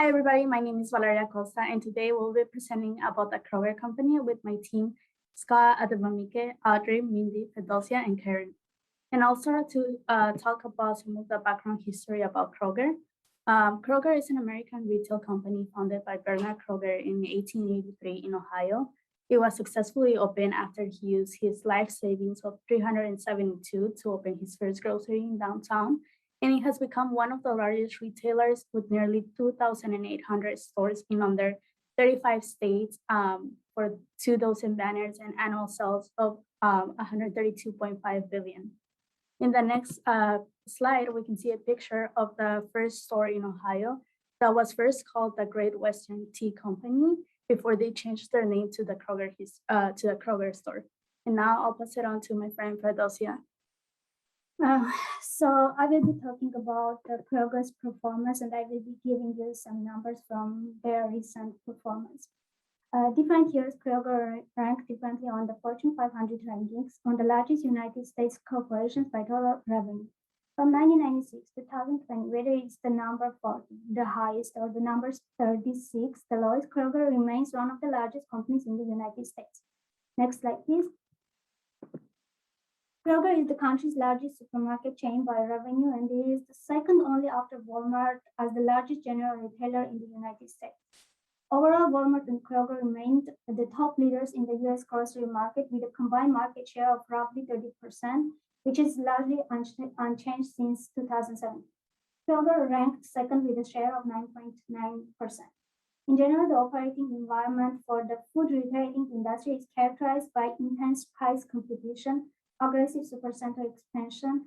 Hi everybody, my name is Valeria Costa and today we'll be presenting about the Kroger company with my team, Scott, Adebamike, Audrey, Mindy, Fidelcia, and Karen. And I'll start to talk about some of the background history about Kroger. Kroger is an American retail company founded by Bernard Kroger in 1883 in Ohio. It was successfully opened after he used his life savings of $372 to open his first grocery in downtown. And it has become one of the largest retailers with nearly 2,800 stores in under 35 states for 2 dozen banners and annual sales of 132.5 billion. In the next slide, we can see a picture of the first store in Ohio that was first called the Great Western Tea Company before they changed their name to the Kroger store. And now I'll pass it on to my friend Fidelcia. So I will be talking about the Kroger's performance, and I will be giving you some numbers from their recent performance. Different years, Kroger ranked differently on the Fortune 500 rankings on the largest United States corporations by total revenue. From 1996 to 2020, whether it's the number 40, the highest, or the number 36, the lowest, Kroger remains one of the largest companies in the United States. Next slide, please. Kroger is the country's largest supermarket chain by revenue, and it is the second only after Walmart as the largest general retailer in the United States. Overall, Walmart and Kroger remained the top leaders in the U.S. grocery market with a combined market share of roughly 30%, which is largely unchanged since 2007. Kroger ranked second with a share of 9.9%. In general, the operating environment for the food retailing industry is characterized by intense price competition, aggressive supercenter expansion,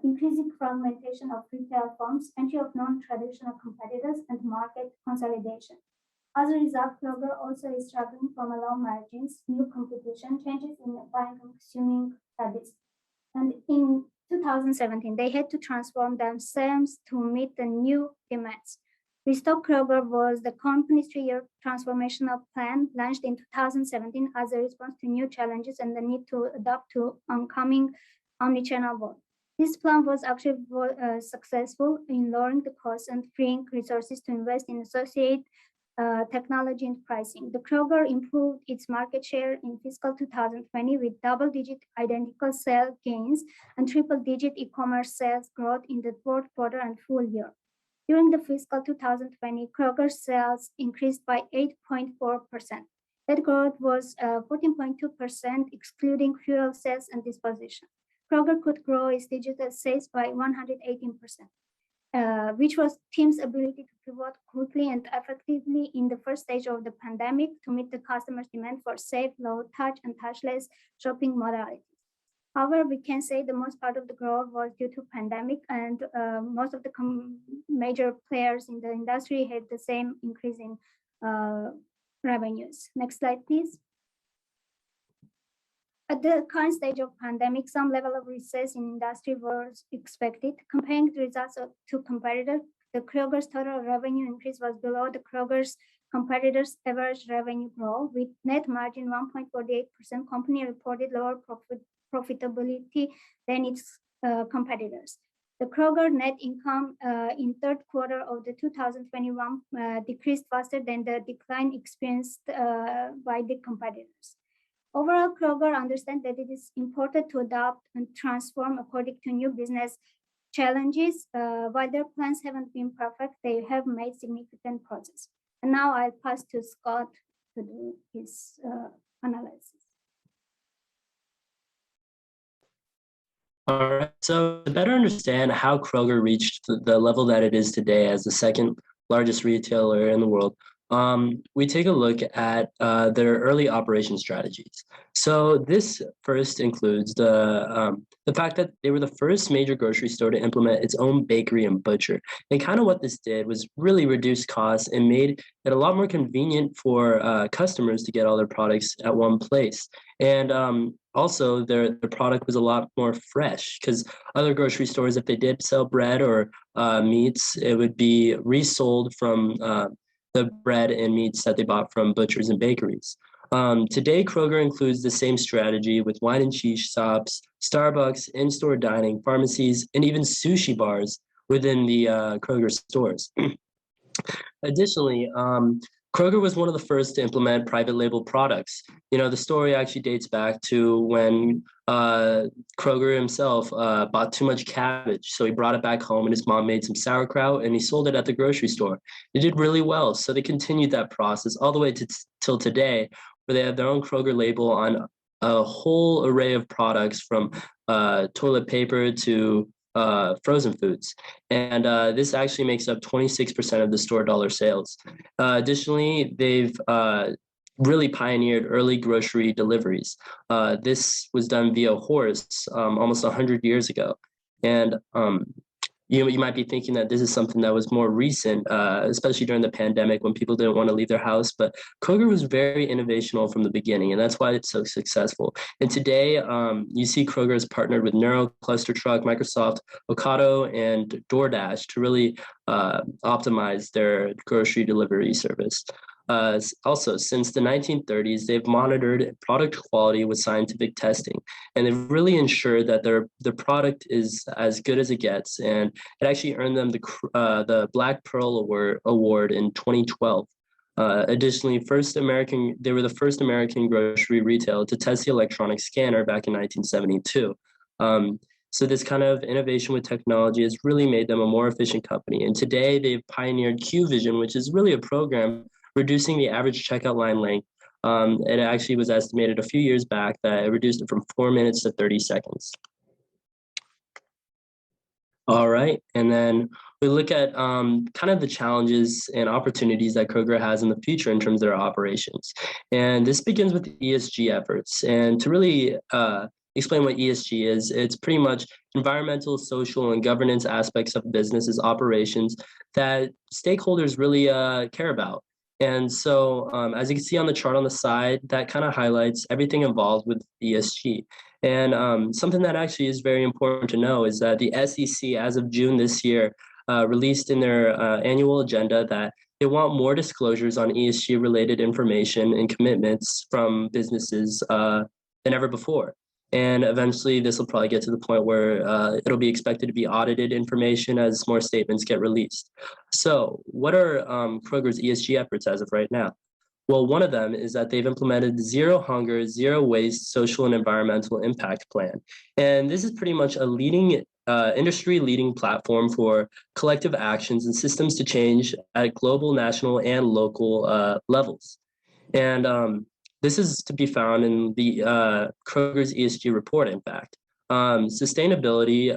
increasing fragmentation of retail firms, entry of non-traditional competitors, and market consolidation. As a result, Kroger also is struggling from low margins, new competition, changes in buying and consuming habits. And in 2017, they had to transform themselves to meet the new demands. Restock Kroger was the company's 3-year transformational plan launched in 2017 as a response to new challenges and the need to adapt to oncoming omnichannel world. This plan was actually successful in lowering the costs and freeing resources to invest in associate technology and pricing. The Kroger improved its market share in fiscal 2020 with double-digit identical sales gains and triple-digit e-commerce sales growth in the fourth quarter and full year. During the fiscal 2020, Kroger sales increased by 8.4%. That growth was 14.2% excluding fuel sales and disposition. Kroger could grow its digital sales by 118%, which was team's ability to pivot quickly and effectively in the first stage of the pandemic to meet the customer's demand for safe, low-touch, and touchless shopping modalities. However, we can say the most part of the growth was due to pandemic, and most of the major players in the industry had the same increase in revenues. Next slide, please. At the current stage of pandemic, some level of recess in industry was expected. Comparing the results to competitors, the Kroger's total revenue increase was below the Kroger's competitors' average revenue growth, with net margin 1.48%. Company reported lower profitability than its competitors. The Kroger net income in third quarter of the 2021 decreased faster than the decline experienced by the competitors. Overall, Kroger understands that it is important to adapt and transform according to new business challenges. While their plans haven't been perfect, they have made significant progress. And now I'll pass to Scott to do his analysis. All right, so to better understand how Kroger reached the level that it is today as the second largest retailer in the world, we take a look at their early operation strategies. So this first includes the fact that they were the first major grocery store to implement its own bakery and butcher. And kind of what this did was really reduce costs and made it a lot more convenient for customers to get all their products at one place. And also, their product was a lot more fresh because other grocery stores, if they did sell bread or meats, it would be resold from the bread and meats that they bought from butchers and bakeries. Today, Kroger includes the same strategy with wine and cheese shops, Starbucks, in-store dining, pharmacies, and even sushi bars within the Kroger stores. Additionally, Kroger was one of the first to implement private label products. You know, the story actually dates back to when Kroger himself bought too much cabbage. So he brought it back home and his mom made some sauerkraut and he sold it at the grocery store. It did really well. So they continued that process all the way to till today, where they have their own Kroger label on a whole array of products from toilet paper to frozen foods. And this actually makes up 26% of the store dollar sales. Additionally, they've really pioneered early grocery deliveries. This was done via horse almost 100 years ago. And you might be thinking that this is something that was more recent, especially during the pandemic when people didn't want to leave their house. But Kroger was very innovational from the beginning, and that's why it's so successful. And today, you see Kroger has partnered with Nuro, Cluster Truck, Microsoft, Ocado, and DoorDash to really optimize their grocery delivery service. Also, since the 1930s, they've monitored product quality with scientific testing, and they've really ensured that their product is as good as it gets. And it actually earned them the Black Pearl Award in 2012. Additionally, they were the first American grocery retailer to test the electronic scanner back in 1972. So this kind of innovation with technology has really made them a more efficient company. And today they've pioneered QVision, which is really a program reducing the average checkout line length. It actually was estimated a few years back that it reduced it from 4 minutes to 30 seconds. All right, and then we look at kind of the challenges and opportunities that Kroger has in the future in terms of their operations. And this begins with ESG efforts. And to really explain what ESG is, it's pretty much environmental, social, and governance aspects of businesses operations that stakeholders really care about. And so as you can see on the chart on the side, that kind of highlights everything involved with ESG. And something that actually is very important to know is that the SEC, as of June this year, released in their annual agenda that they want more disclosures on ESG related information and commitments from businesses than ever before. And eventually this will probably get to the point where it'll be expected to be audited information as more statements get released. So what are Kroger's ESG efforts as of right now? Well, one of them is that they've implemented Zero Hunger, Zero Waste Social and Environmental Impact Plan. And this is pretty much a leading industry leading platform for collective actions and systems to change at global, national, and local levels. And this is to be found in the Kroger's ESG report, in fact. Sustainability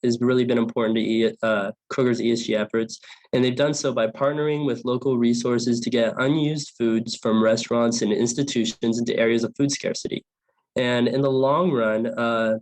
has really been important to Kroger's ESG efforts, and they've done so by partnering with local resources to get unused foods from restaurants and institutions into areas of food scarcity. And in the long run,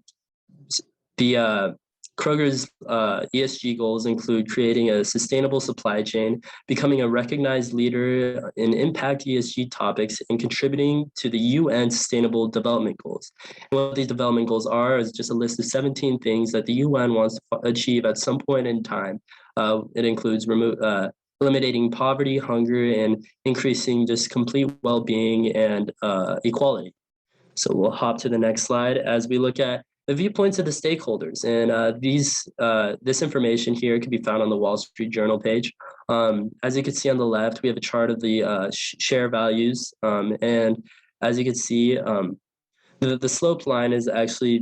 Kroger's ESG goals include creating a sustainable supply chain, becoming a recognized leader in impact ESG topics, and contributing to the UN Sustainable Development Goals. And what these development goals are is just a list of 17 things that the UN wants to achieve at some point in time. It includes eliminating poverty, hunger, and increasing just complete well-being and equality. So we'll hop to the next slide as we look at the viewpoints of the stakeholders. And this information here can be found on the Wall Street Journal page. As you can see on the left, we have a chart of the share values. And as you can see, the sloped line is actually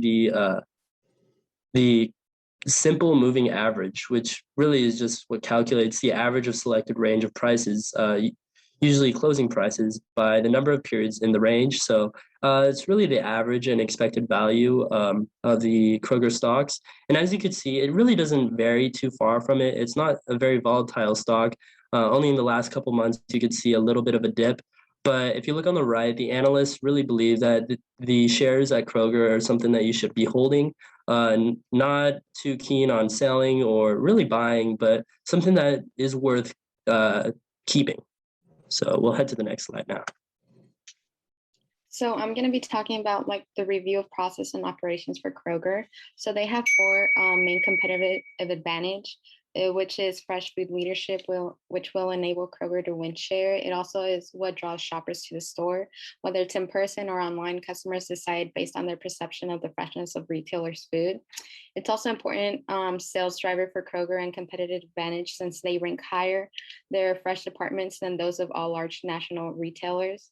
the simple moving average, which really is just what calculates the average of selected range of prices, usually closing prices, by the number of periods in the range. So it's really the average and expected value of the Kroger stocks. And as you can see, it really doesn't vary too far from it. It's not a very volatile stock. Only in the last couple months, you could see a little bit of a dip. But if you look on the right, the analysts really believe that the shares at Kroger are something that you should be holding, not too keen on selling or really buying, but something that is worth keeping. So we'll head to the next slide now. So I'm going to be talking about like the review of process and operations for Kroger. So they have four main competitive advantage. which is fresh food leadership, which will enable Kroger to win share. It also is what draws shoppers to the store. Whether it's in person or online, customers decide based on their perception of the freshness of retailers' food. It's also important sales driver for Kroger and competitive advantage since they rank higher their fresh departments than those of all large national retailers.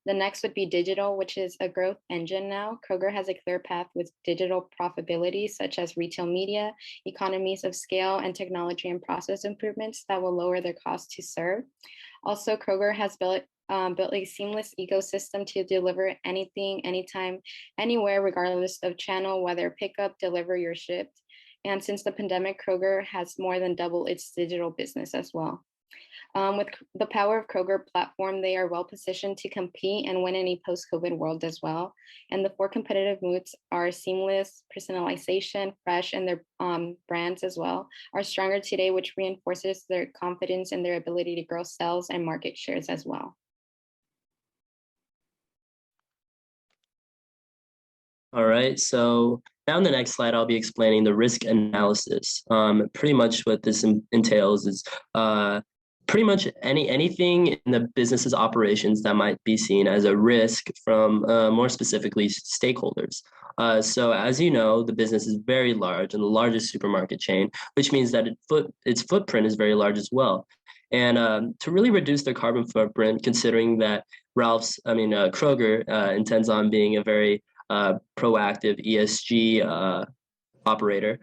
The next would be digital, which is a growth engine now. Kroger has a clear path with digital profitability, such as retail media, economies of scale, and technology and process improvements that will lower their cost to serve. Also, Kroger has built a seamless ecosystem to deliver anything, anytime, anywhere, regardless of channel, whether pickup, delivery, or shipped. And since the pandemic, Kroger has more than doubled its digital business as well. With the Power of Kroger platform, they are well positioned to compete and win in a post-COVID world as well. And the four competitive moods are seamless, personalization, fresh, and their brands as well are stronger today, which reinforces their confidence in their ability to grow sales and market shares as well. All right, so now in the next slide, I'll be explaining the risk analysis. Pretty much what this entails is pretty much anything in the business's operations that might be seen as a risk from more specifically stakeholders. So as you know, the business is very large and the largest supermarket chain, which means that its footprint is very large as well. And to really reduce their carbon footprint, considering that Kroger intends on being a very proactive ESG operator,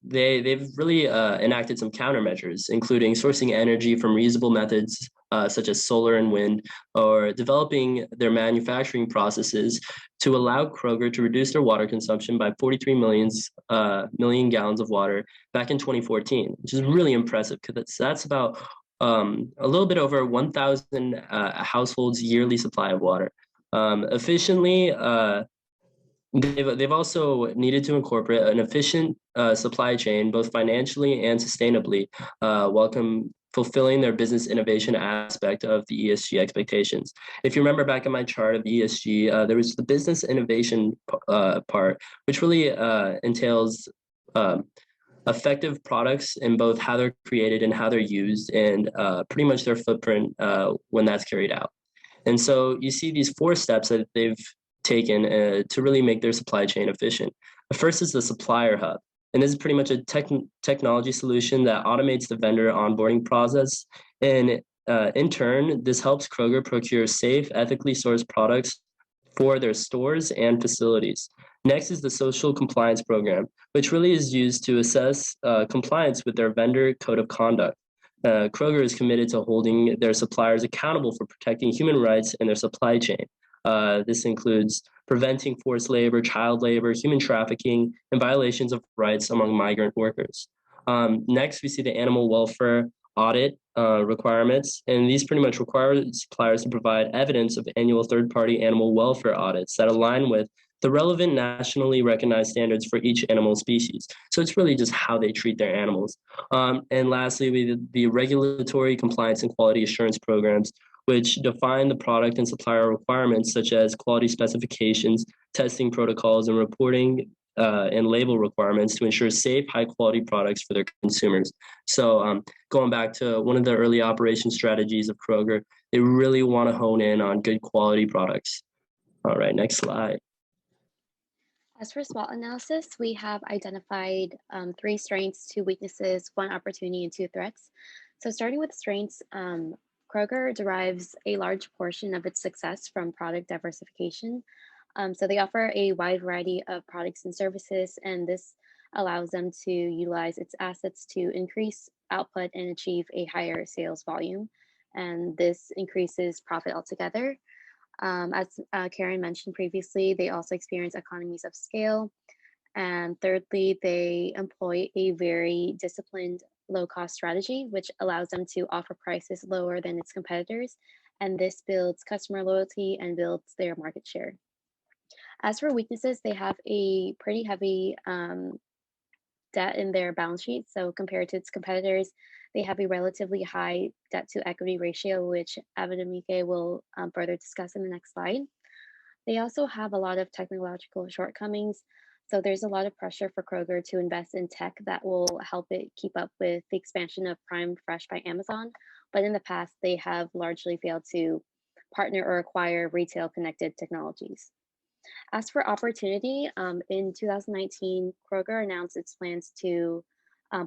they've really enacted some countermeasures, including sourcing energy from reusable methods such as solar and wind, or developing their manufacturing processes to allow Kroger to reduce their water consumption by 43 million gallons of water back in 2014, which is really impressive because that's about a little bit over 1,000 households' yearly supply of water. Efficiently, they've also needed to incorporate an efficient supply chain, both financially and sustainably, while fulfilling their business innovation aspect of the ESG expectations. If you remember back in my chart of ESG, there was the business innovation part, which really entails effective products in both how they're created and how they're used, and pretty much their footprint when that's carried out. And so you see these 4 steps that they've taken to really make their supply chain efficient. The first is the supplier hub. And this is pretty much a technology solution that automates the vendor onboarding process. And in turn, this helps Kroger procure safe, ethically sourced products for their stores and facilities. Next is the social compliance program, which really is used to assess compliance with their vendor code of conduct. Kroger is committed to holding their suppliers accountable for protecting human rights in their supply chain. This includes preventing forced labor, child labor, human trafficking, and violations of rights among migrant workers. Next, we see the animal welfare audit requirements, and these pretty much require suppliers to provide evidence of annual third-party animal welfare audits that align with the relevant nationally recognized standards for each animal species. So it's really just how they treat their animals. And lastly, the regulatory compliance and quality assurance programs, which define the product and supplier requirements such as quality specifications, testing protocols, and reporting and label requirements to ensure safe, high-quality products for their consumers. So going back to one of the early operation strategies of Kroger, they really want to hone in on good quality products. All right, next slide. As for SWOT analysis, we have identified 3 strengths, 2 weaknesses, 1 opportunity, and 2 threats. So starting with strengths, Kroger derives a large portion of its success from product diversification. So they offer a wide variety of products and services, and this allows them to utilize its assets to increase output and achieve a higher sales volume. And this increases profit altogether. As Karen mentioned previously, they also experience economies of scale. And thirdly, they employ a very disciplined low-cost strategy, which allows them to offer prices lower than its competitors. And this builds customer loyalty and builds their market share. As for weaknesses, they have a pretty heavy debt in their balance sheet. So compared to its competitors, they have a relatively high debt to equity ratio, which Ademeke will further discuss in the next slide. They also have a lot of technological shortcomings, So there's a lot of pressure for Kroger to invest in tech that will help it keep up with the expansion of Prime Fresh by Amazon. But in the past, they have largely failed to partner or acquire retail connected technologies. As for opportunity, in 2019, Kroger announced its plans to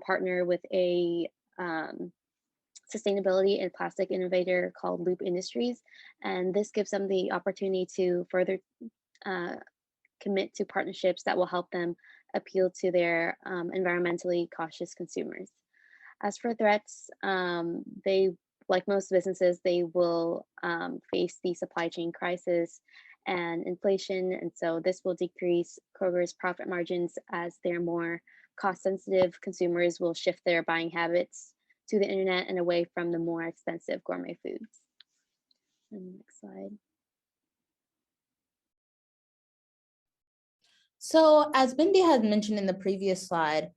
partner with a sustainability and plastic innovator called Loop Industries. And this gives them the opportunity to further uh, commit to partnerships that will help them appeal to their environmentally cautious consumers. As for threats, they, like most businesses, they will face the supply chain crisis and inflation. And so this will decrease Kroger's profit margins as their more cost sensitive consumers will shift their buying habits to the internet and away from the more expensive gourmet foods. And next slide. So as Bindi had mentioned in the previous slide,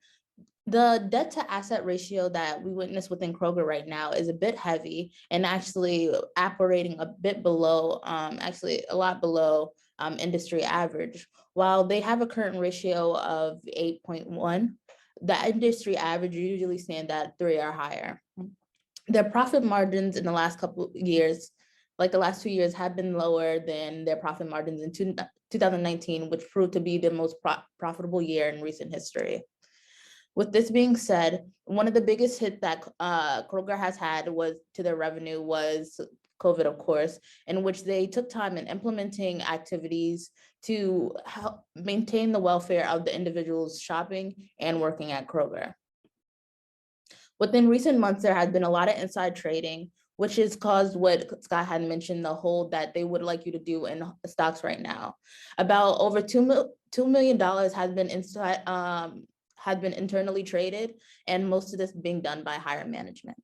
the debt to asset ratio that we witness within Kroger right now is a bit heavy and actually operating a bit below, actually a lot below industry average. While they have a current ratio of 8.1, the industry average usually stand at 3 or higher. Their profit margins in the last couple of years, like the last 2 years, have been lower than their profit margins in 2019, which proved to be the most profitable year in recent history. With this being said, one of the biggest hit that Kroger has had was to their revenue was COVID, of course, in which they took time in implementing activities to help maintain the welfare of the individuals shopping and working at Kroger. Within recent months, there has been a lot of inside trading, which has caused what Scott had mentioned, the hold that they would like you to do in stocks right now. About over $2 million has been inside, had been internally traded, and most of this being done by higher management.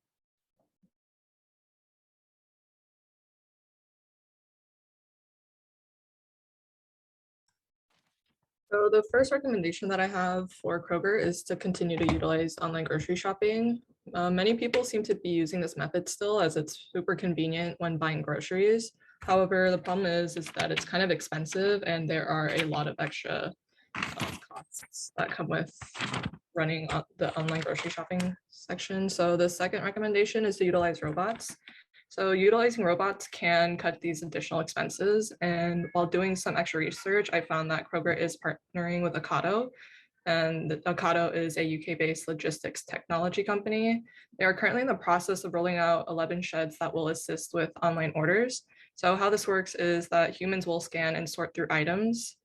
So the first recommendation that I have for Kroger is to continue to utilize online grocery shopping. Many people seem to be using this method still as it's super convenient when buying groceries. However, the problem is that it's kind of expensive and there are a lot of extra costs that come with running the online grocery shopping section. So the second recommendation is to utilize robots. So utilizing robots can cut these additional expenses. And while doing some extra research, I found that Kroger is partnering with Ocado. And Ocado is a UK-based logistics technology company. They are currently in the process of rolling out 11 sheds that will assist with online orders. So how this works is that humans will scan and sort through items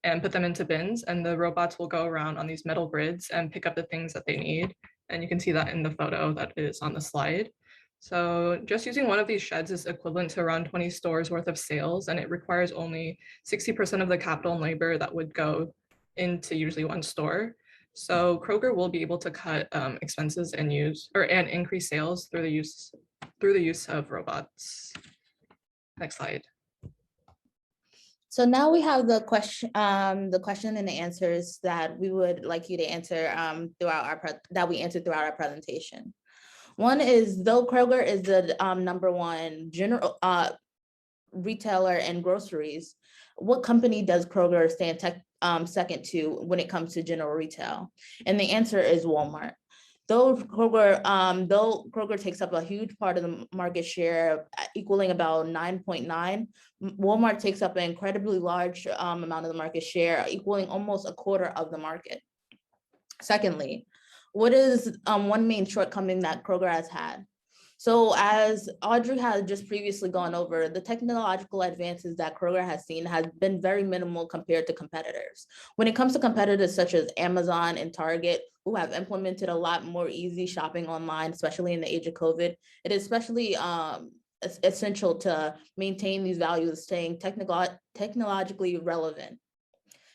and put them into bins, and the robots will go around on these metal grids and pick up the things that they need. And you can see that in the photo that is on the slide. So just using one of these sheds is equivalent to around 20 stores worth of sales, and it requires only 60% of the capital and labor that would go into usually one store. So Kroger will be able to cut expenses and increase sales through the use of robots. Next slide. So now we have the question and the answers that we would like you to answer that we answered throughout our presentation. One is, though Kroger is the number one general retailer in groceries, what company does Kroger stand second to when it comes to general retail? And the answer is Walmart. Though Kroger takes up a huge part of the market share, equaling about 9.9, Walmart takes up an incredibly large amount of the market share, equaling almost a quarter of the market. Secondly, what is one main shortcoming that Kroger has had? So as Audrey had just previously gone over, the technological advances that Kroger has seen has been very minimal compared to competitors. When it comes to competitors such as Amazon and Target, who have implemented a lot more easy shopping online, especially in the age of COVID, it is especially essential to maintain these values, staying technologically relevant.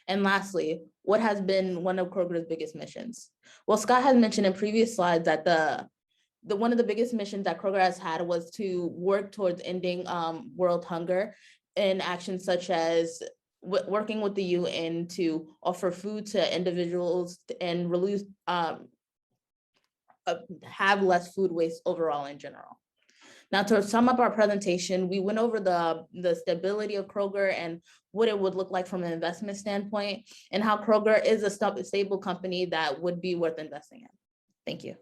And lastly, what has been one of Kroger's biggest missions? Well, Scott has mentioned in previous slides that one of the biggest missions that Kroger has had was to work towards ending world hunger in actions such as working with the UN to offer food to individuals and have less food waste overall in general. Now, to sum up our presentation, we went over the stability of Kroger and what it would look like from an investment standpoint, and how Kroger is a stable company that would be worth investing in. Thank you.